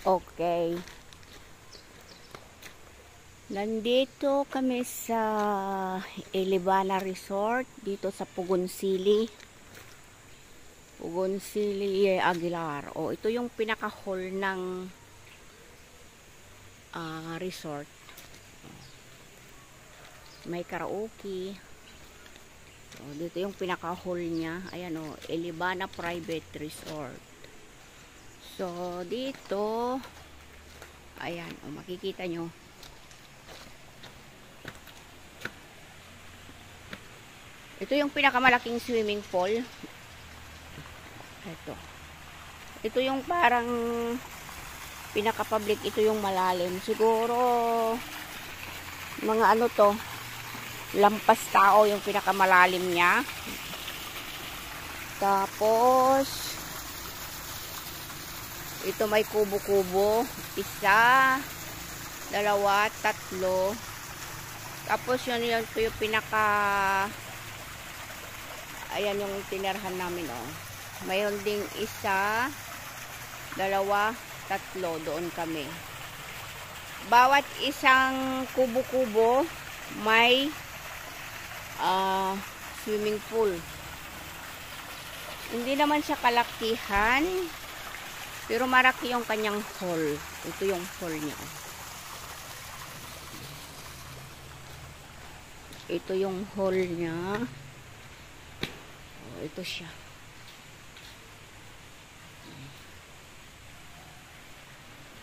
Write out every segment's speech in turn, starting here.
Okay. Nandito kami sa Elibana Resort dito sa Pugon Sili. Pugon Sili Aguilar. O, ito yung pinaka-hall ng resort. May karaoke. O, dito yung pinaka-hall niya. Ayan o, Elibana Private Resort. So, dito, ayan, o, makikita nyo. Ito yung pinakamalaking swimming pool. Ito yung parang pinaka-public. Ito yung malalim. Siguro, mga ano to, lampas tao yung pinakamalalim niya. Tapos, ito may kubo-kubo. Isa, dalawa, tatlo. Tapos yun yung pinaka, ayan yung tinirahan namin oh. Mayroon ding isa, dalawa, tatlo, doon kami. Bawat isang kubo-kubo may swimming pool. Hindi naman siya kalakihan, pero maraki yung kanyang hall. Ito yung hall niya. Ito yung hall niya. Ito siya.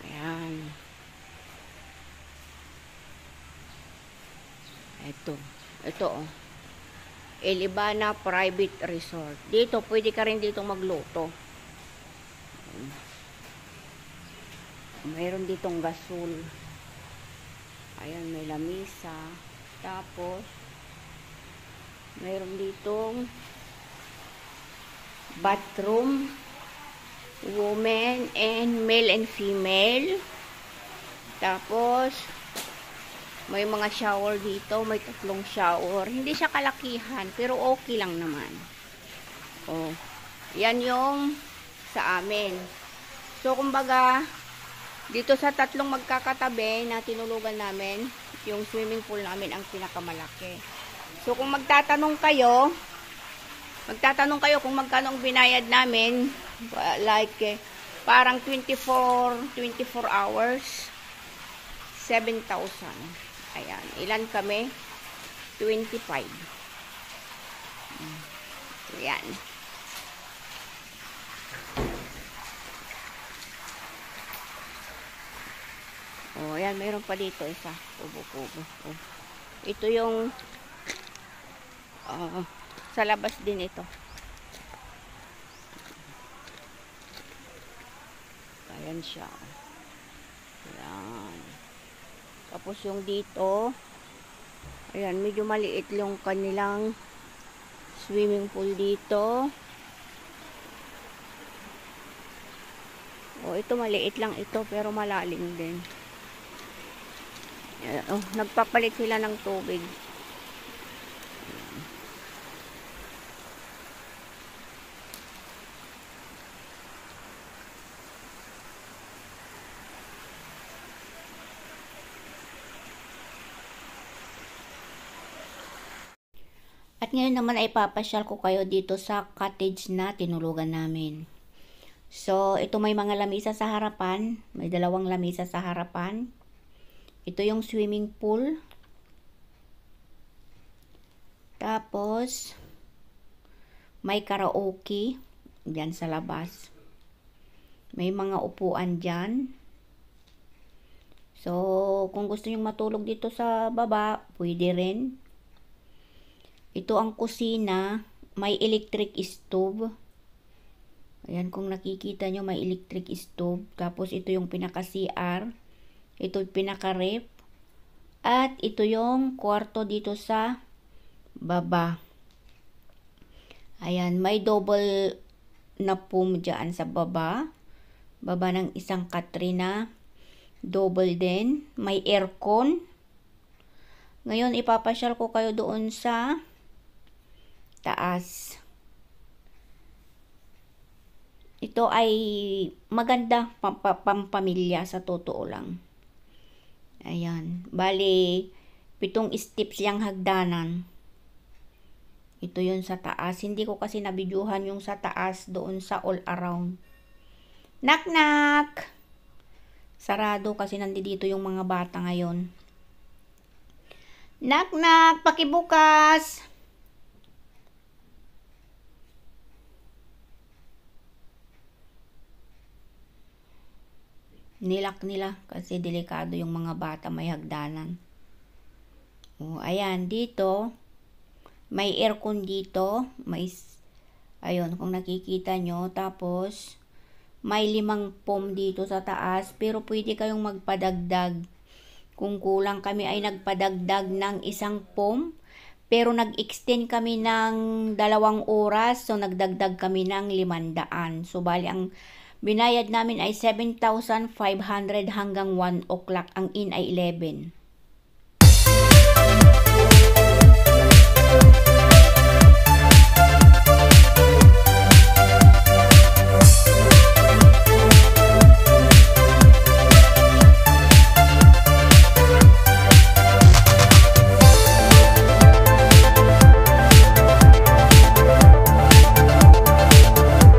Ayan. Ito oh. Elibana Private Resort. Dito, pwede ka rin dito magluto. Mayroon ditong gasol. Ayan, may lamisa. Tapos, mayroon ditong bathroom, women and male and female. Tapos may mga shower dito, may 3 shower. Hindi siya kalakihan, pero okay lang naman. Oh, yan yung sa amin. So kumbaga, dito sa 3 magkakatabi na tinulugan namin, yung swimming pool namin ang pinakamalaki. So kung magtatanong kayo kung magkano ang binayad namin, like parang 24 hours, 7,000. Ayan, ilan kami? 25. Ayan. Oh, ayan, mayroon pa dito isa, kubo-kubo. Oh. Ito yung sa labas din ito. Ayan siya. Ayan. Tapos yung dito, ayan, medyo maliit yung kanilang swimming pool dito. Oh, ito maliit lang ito, pero malalim din. Ayan, oh, nagpapalit sila ng tubig. At ngayon naman ay papasyal ko kayo dito sa cottage na tinulugan namin. So, ito may mga lamisa sa harapan. May 2 lamisa sa harapan. Ito yung swimming pool. Tapos, may karaoke dyan sa labas. May mga upuan dyan. So, kung gusto nyo matulog dito sa baba, pwede rin. Ito ang kusina, may electric stove. Ayan, kung nakikita nyo, may electric stove. Tapos, ito yung pinaka-CR. Ito yung pinaka-ref. At ito yung kwarto dito sa baba. Ayan, may double na room dyan sa baba. Baba ng isang Katrina. Double din. May aircon. Ngayon, ipapasyal ko kayo doon sa taas. Ito ay maganda pampamilya sa totoo lang. Ayan. Bali, 7 steps yung hagdanan. Ito yun sa taas. Hindi ko kasi nabidyuhan yung sa taas doon sa all around. Knock knock! Sarado kasi nandito yung mga bata ngayon. Knock knock! Pakibukas! Nilak nila kasi delikado yung mga bata, may hagdanan. Oh, ayan, dito may aircon dito, ayun kung nakikita nyo, tapos may 5 foam dito sa taas, pero pwede kayong magpadagdag. Kung kulang, kami ay nagpadagdag ng 1 foam, pero nag-extend kami ng 2 oras, so nagdagdag kami ng 500. So bali ang binayad namin ay 7,500 hanggang 1 o'clock. Ang in ay 11.